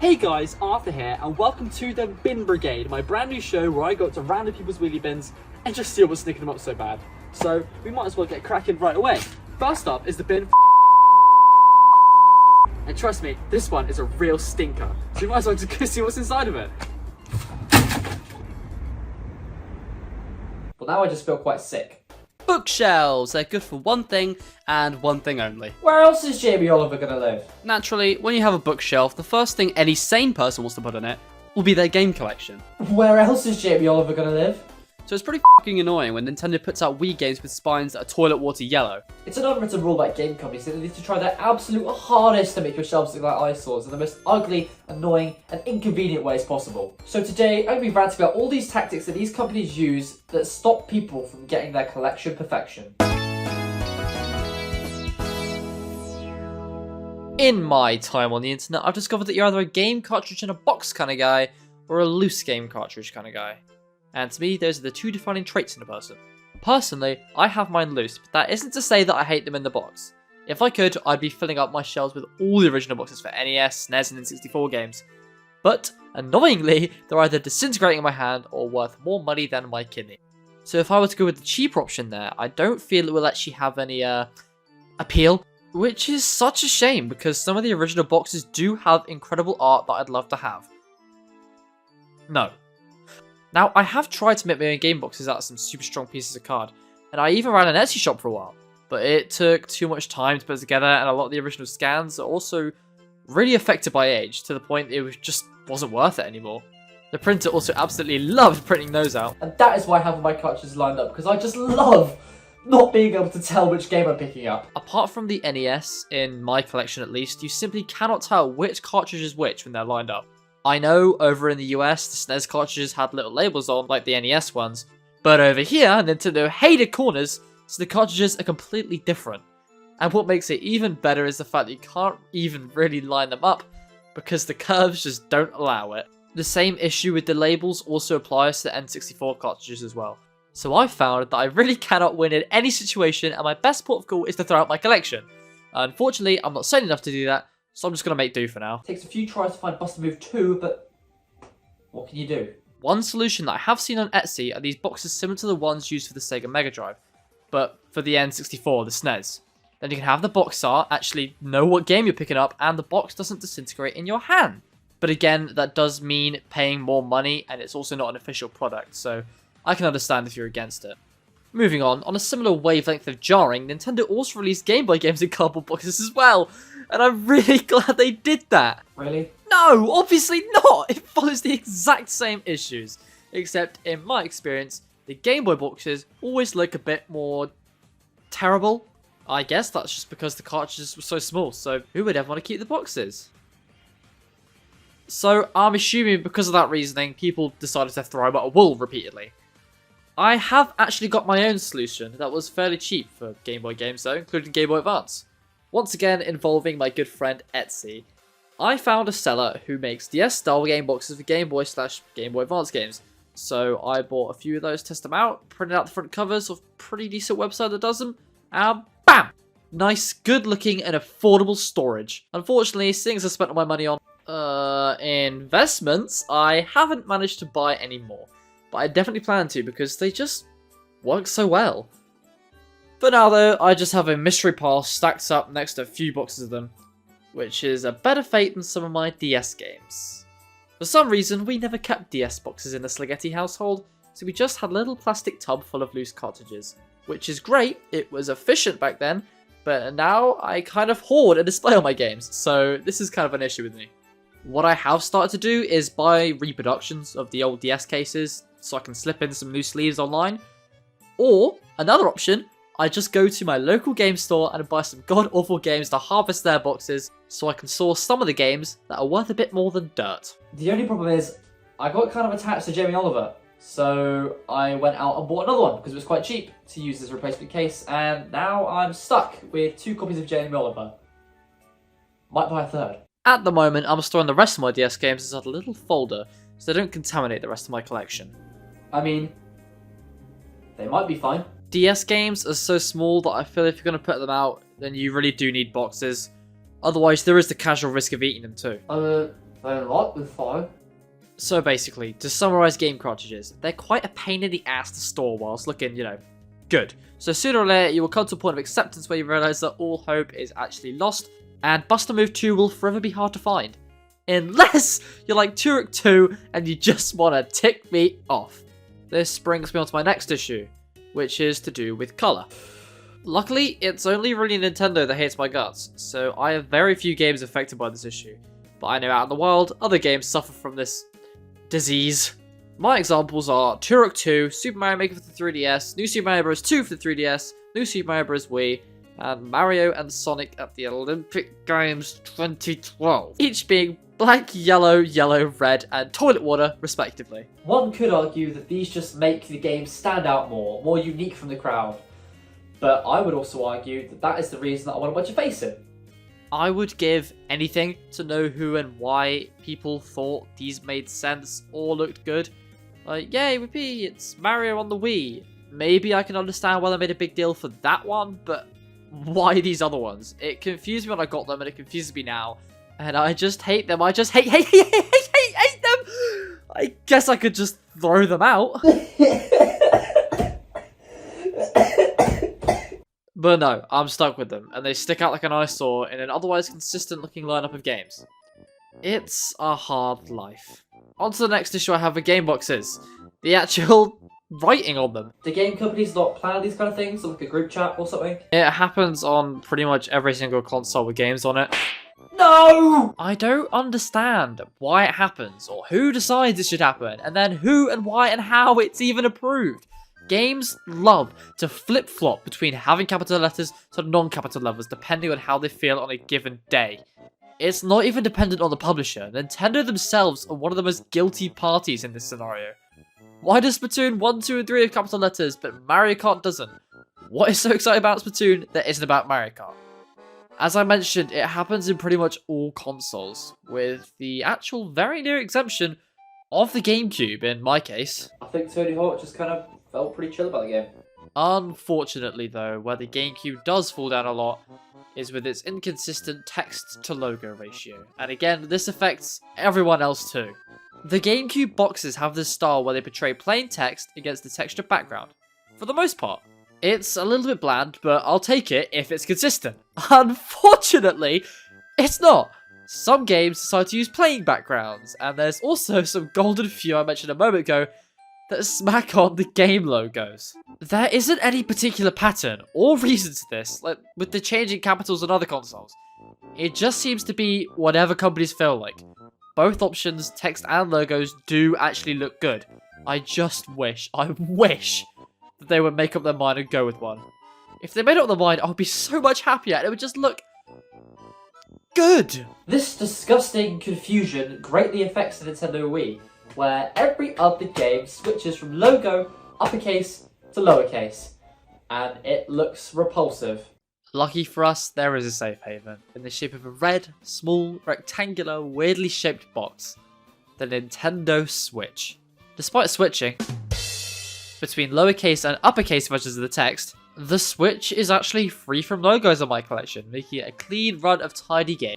Hey guys, Arthur here, and welcome to the Bin Brigade, my brand new show where I go up to random people's wheelie bins and just steal what's sneaking them up so bad. So, we might as well get cracking right away. First up is the bin and trust me, this one is a real stinker. So we might as well just go see what's inside of it. Well, now I just feel quite sick. Bookshelves! They're good for one thing and one thing only. Where else is Jamie Oliver gonna live? Naturally, when you have a bookshelf, the first thing any sane person wants to put on it will be their game collection. Where else is Jamie Oliver gonna live? So it's pretty fucking annoying when Nintendo puts out Wii games with spines that are toilet water yellow. It's an unwritten rule about game companies that they need to try their absolute hardest to make your shelves look like eyesores in the most ugly, annoying, and inconvenient ways possible. So today, I'm going to be ranting about all these tactics that these companies use that stop people from getting their collection perfection. In my time on the internet, I've discovered that you're either a game cartridge in a box kind of guy, or a loose game cartridge kind of guy. And to me, those are the two defining traits in a person. Personally, I have mine loose, but that isn't to say that I hate them in the box. If I could, I'd be filling up my shelves with all the original boxes for NES, SNES, and N64 games. But, annoyingly, they're either disintegrating in my hand or worth more money than my kidney. So if I were to go with the cheaper option there, I don't feel it will actually have any, appeal. Which is such a shame, because some of the original boxes do have incredible art that I'd love to have. No. Now, I have tried to make my own game boxes out of some super strong pieces of card, and I even ran an Etsy shop for a while, but it took too much time to put it together, and a lot of the original scans are also really affected by age, to the point just wasn't worth it anymore. The printer also absolutely loved printing those out. And that is why I have my cartridges lined up, because I just love not being able to tell which game I'm picking up. Apart from the NES, in my collection at least, you simply cannot tell which cartridge is which when they're lined up. I know over in the US, the SNES cartridges had little labels on, like the NES ones, but over here, Nintendo hated corners, so the cartridges are completely different. And what makes it even better is the fact that you can't even really line them up, because the curves just don't allow it. The same issue with the labels also applies to the N64 cartridges as well. So I found that I really cannot win in any situation, and my best port of call is to throw out my collection. Unfortunately, I'm not sane enough to do that, so I'm just going to make do for now. Takes a few tries to find Buster Move 2, but what can you do? One solution that I have seen on Etsy are these boxes similar to the ones used for the Sega Mega Drive, but for the N64, the SNES. Then you can have the box art, actually know what game you're picking up, and the box doesn't disintegrate in your hand. But again, that does mean paying more money, and it's also not an official product, so I can understand if you're against it. Moving on a similar wavelength of jarring, Nintendo also released Game Boy games in cardboard boxes as well, and I'm really glad they did that. Really? No, obviously not! It follows the exact same issues, except in my experience, the Game Boy boxes always look a bit more terrible. I guess that's just because the cartridges were so small, so who would ever want to keep the boxes? So I'm assuming because of that reasoning, people decided to throw them at a wall repeatedly. I have actually got my own solution that was fairly cheap for Game Boy games though, including Game Boy Advance. Once again involving my good friend Etsy. I found a seller who makes DS-style game boxes for Game Boy/Game Boy Advance games. So I bought a few of those, test them out, printed out the front covers of a pretty decent website that does them, and BAM! Nice, good looking and affordable storage. Unfortunately, seeing as I spent all my money on investments, I haven't managed to buy any more. But I definitely plan to because they just work so well. For now though, I just have a mystery pile stacked up next to a few boxes of them, which is a better fate than some of my DS games. For some reason, we never kept DS boxes in the Sloggetti household, so we just had a little plastic tub full of loose cartridges. Which is great, it was efficient back then, but now I kind of hoard and display all my games, so this is kind of an issue with me. What I have started to do is buy reproductions of the old DS cases, so I can slip in some loose leaves online. Or, another option, I just go to my local game store and buy some god-awful games to harvest their boxes, so I can source some of the games that are worth a bit more than dirt. The only problem is, I got kind of attached to Jamie Oliver, so I went out and bought another one, because it was quite cheap to use as a replacement case, and now I'm stuck with 2 copies of Jamie Oliver. Might buy a third. At the moment, I'm storing the rest of my DS games inside a little folder, so they don't contaminate the rest of my collection. I mean, they might be fine. DS games are so small that I feel if you're going to put them out, then you really do need boxes. Otherwise, there is the casual risk of eating them too. I don't like the fire. So basically, to summarize game cartridges, they're quite a pain in the ass to store whilst looking, good. So sooner or later, you will come to a point of acceptance where you realize that all hope is actually lost, and Buster Move 2 will forever be hard to find. Unless you're like Turok 2 and you just want to tick me off. This brings me on to my next issue, which is to do with colour. Luckily, it's only really Nintendo that hates my guts, so I have very few games affected by this issue. But I know out in the world, other games suffer from this disease. My examples are Turok 2, Super Mario Maker for the 3DS, New Super Mario Bros. 2 for the 3DS, New Super Mario Bros. Wii, and Mario and Sonic at the Olympic Games 2012. Each being black, yellow, red, and toilet water, respectively. One could argue that these just make the game stand out more unique from the crowd. But I would also argue that that is the reason that I want to watch your face in. I would give anything to know who and why people thought these made sense or looked good. Like, yay, whoopee, it's Mario on the Wii. Maybe I can understand why they made a big deal for that one, but why these other ones? It confused me when I got them, and it confuses me now. And I just hate them. I just hate them! I guess I could just throw them out. But no, I'm stuck with them, and they stick out like an eyesore in an otherwise consistent looking lineup of games. It's a hard life. On to the next issue I have with game boxes. The actual writing on them. Do game companies not plan these kind of things, like a group chat or something? It happens on pretty much every single console with games on it. No! I don't understand why it happens, or who decides it should happen, and then who and why and how it's even approved. Games love to flip-flop between having capital letters to non-capital letters depending on how they feel on a given day. It's not even dependent on the publisher. Nintendo themselves are one of the most guilty parties in this scenario. Why does Splatoon 1, 2, and 3 have capital letters, but Mario Kart doesn't? What is so exciting about Splatoon that isn't about Mario Kart? As I mentioned, it happens in pretty much all consoles, with the actual very near exemption of the GameCube in my case. I think Tony Hawk just kind of felt pretty chill about the game. Unfortunately though, where the GameCube does fall down a lot is with its inconsistent text to logo ratio. And again, this affects everyone else too. The GameCube boxes have this style where they portray plain text against the textured background. For the most part. It's a little bit bland, but I'll take it if it's consistent. Unfortunately, it's not. Some games decide to use plain backgrounds, and there's also some golden few I mentioned a moment ago that smack on the game logos. There isn't any particular pattern or reason to this, like with the changing capitals on other consoles. It just seems to be whatever companies feel like. Both options, text and logos, do actually look good. I wish that they would make up their mind and go with one. If they made up their mind, I would be so much happier and it would just look good. This disgusting confusion greatly affects the Nintendo Wii, where every other game switches from logo, uppercase, to lowercase, and it looks repulsive. Lucky for us, there is a safe haven, in the shape of a red, small, rectangular, weirdly shaped box. The Nintendo Switch. Despite switching between lowercase and uppercase versions of the text, the Switch is actually free from logos on my collection, making it a clean run of tidy game.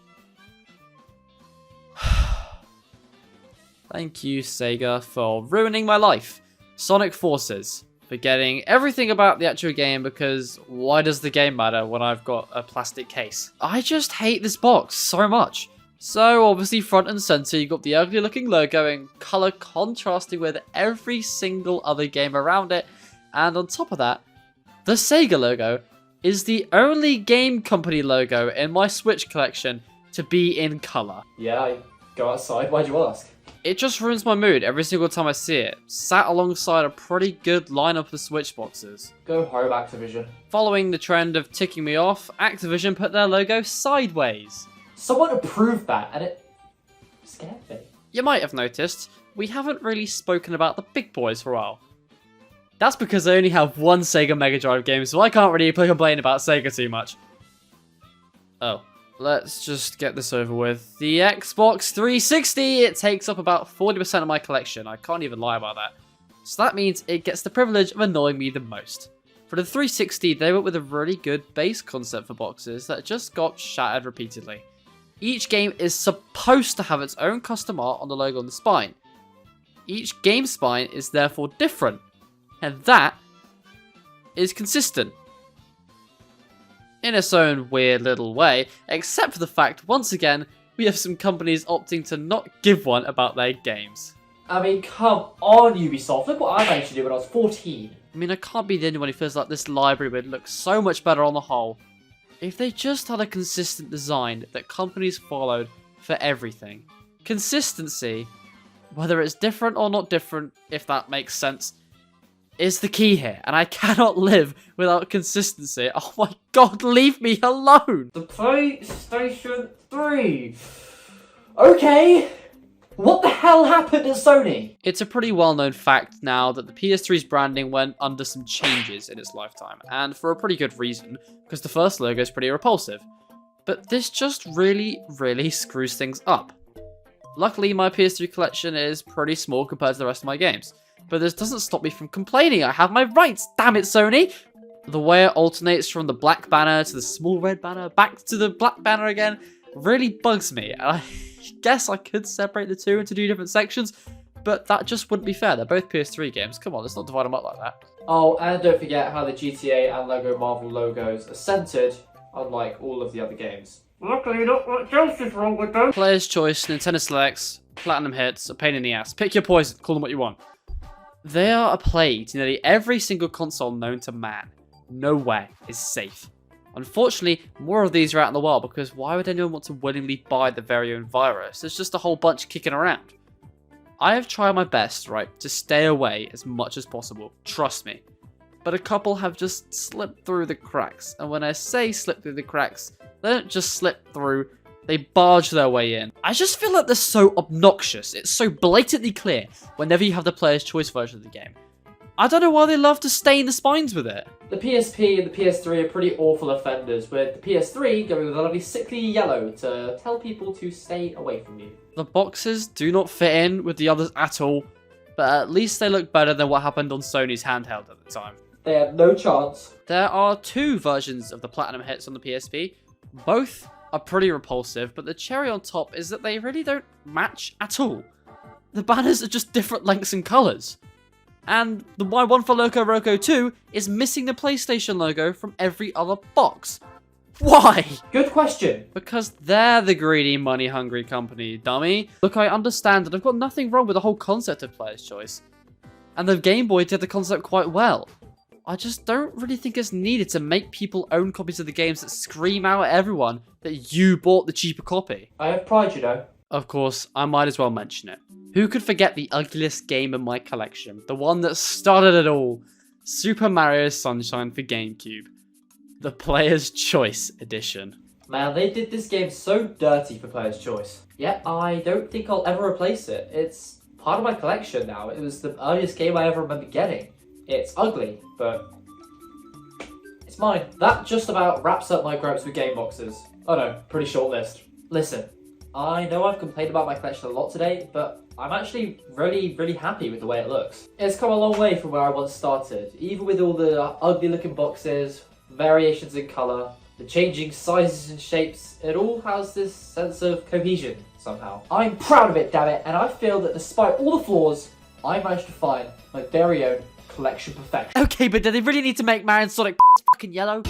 Thank you, Sega, for ruining my life. Sonic Forces. Forgetting everything about the actual game because why does the game matter when I've got a plastic case? I just hate this box so much. So obviously front and center you got the ugly looking logo in colour contrasting with every single other game around it, and on top of that, the Sega logo is the only game company logo in my Switch collection to be in colour. Yeah, I go outside, why'd you ask? It just ruins my mood every single time I see it, sat alongside a pretty good lineup of Switch boxes. Go home, Activision. Following the trend of ticking me off, Activision put their logo sideways. Someone approved that and it scared me. You might have noticed, we haven't really spoken about the big boys for a while. That's because I only have one Sega Mega Drive game, so I can't really complain about Sega too much. Oh. Let's just get this over with. The Xbox 360, it takes up about 40% of my collection. I can't even lie about that. So that means it gets the privilege of annoying me the most. For the 360, they went with a really good base concept for boxes that just got shattered repeatedly. Each game is supposed to have its own custom art on the logo on the spine. Each game spine is therefore different, and that is consistent. In its own weird little way, except for the fact, once again, we have some companies opting to not give one about their games. I mean, come on, Ubisoft. Look what I managed to do when I was 14. I mean, I can't be the only one who feels like this library would look so much better on the whole if they just had a consistent design that companies followed for everything. Consistency, whether it's different or not different, if that makes sense, is the key here, and I cannot live without consistency. Oh my god, leave me alone! The PlayStation 3. Okay. What the hell happened at Sony? It's a pretty well-known fact now that the PS3's branding went under some changes in its lifetime, and for a pretty good reason, because the first logo is pretty repulsive. But this just really screws things up. Luckily, my PS3 collection is pretty small compared to the rest of my games, but this doesn't stop me from complaining. I have my rights, damn it, Sony! The way it alternates from the black banner to the small red banner, back to the black banner again, really bugs me, and I guess I could separate the two into two different sections, but that just wouldn't be fair. They're both PS3 games. Come on, let's not divide them up like that. Oh, and don't forget how the GTA and LEGO Marvel logos are centered, unlike all of the other games. Luckily, not much else is wrong with them. Player's choice, Nintendo Selects, Platinum Hits, a pain in the ass. Pick your poison, call them what you want. They are a plague to nearly every single console known to man. Nowhere is safe. Unfortunately, more of these are out in the wild because why would anyone want to willingly buy the very own virus? There's just a whole bunch kicking around. I have tried my best, right, to stay away as much as possible, trust me. But a couple have just slipped through the cracks, and when I say slip through the cracks, they don't just slip through, they barge their way in. I just feel like they're so obnoxious, it's so blatantly clear whenever you have the player's choice version of the game. I don't know why they love to stain the spines with it. The PSP and the PS3 are pretty awful offenders, with the PS3 going with a lovely sickly yellow to tell people to stay away from you. The boxes do not fit in with the others at all, but at least they look better than what happened on Sony's handheld at the time. They had no chance. There are two versions of the Platinum Hits on the PSP. Both are pretty repulsive, but the cherry on top is that they really don't match at all. The banners are just different lengths and colours. And the My One for Loco Roco 2 is missing the PlayStation logo from every other box. Why? Good question. Because they're the greedy, money-hungry company, dummy. Look, I understand that I've got nothing wrong with the whole concept of player's choice. And the Game Boy did the concept quite well. I just don't really think it's needed to make people own copies of the games that scream out at everyone that you bought the cheaper copy. I have pride, you know. Of course, I might as well mention it. Who could forget the ugliest game in my collection? The one that started it all. Super Mario Sunshine for GameCube. The Player's Choice Edition. Man, they did this game so dirty for Player's Choice. Yeah, I don't think I'll ever replace it. It's part of my collection now. It was the earliest game I ever remember getting. It's ugly, but it's mine. That just about wraps up my gripes with game boxes. Oh no, pretty short list. Listen, I know I've complained about my collection a lot today, but I'm actually really happy with the way it looks. It's come a long way from where I once started, even with all the ugly looking boxes, variations in colour, the changing sizes and shapes. It all has this sense of cohesion somehow. I'm proud of it, damn it, and I feel that despite all the flaws, I managed to find my very own collection perfection. Okay, but do they really need to make Mario and Sonic fucking yellow?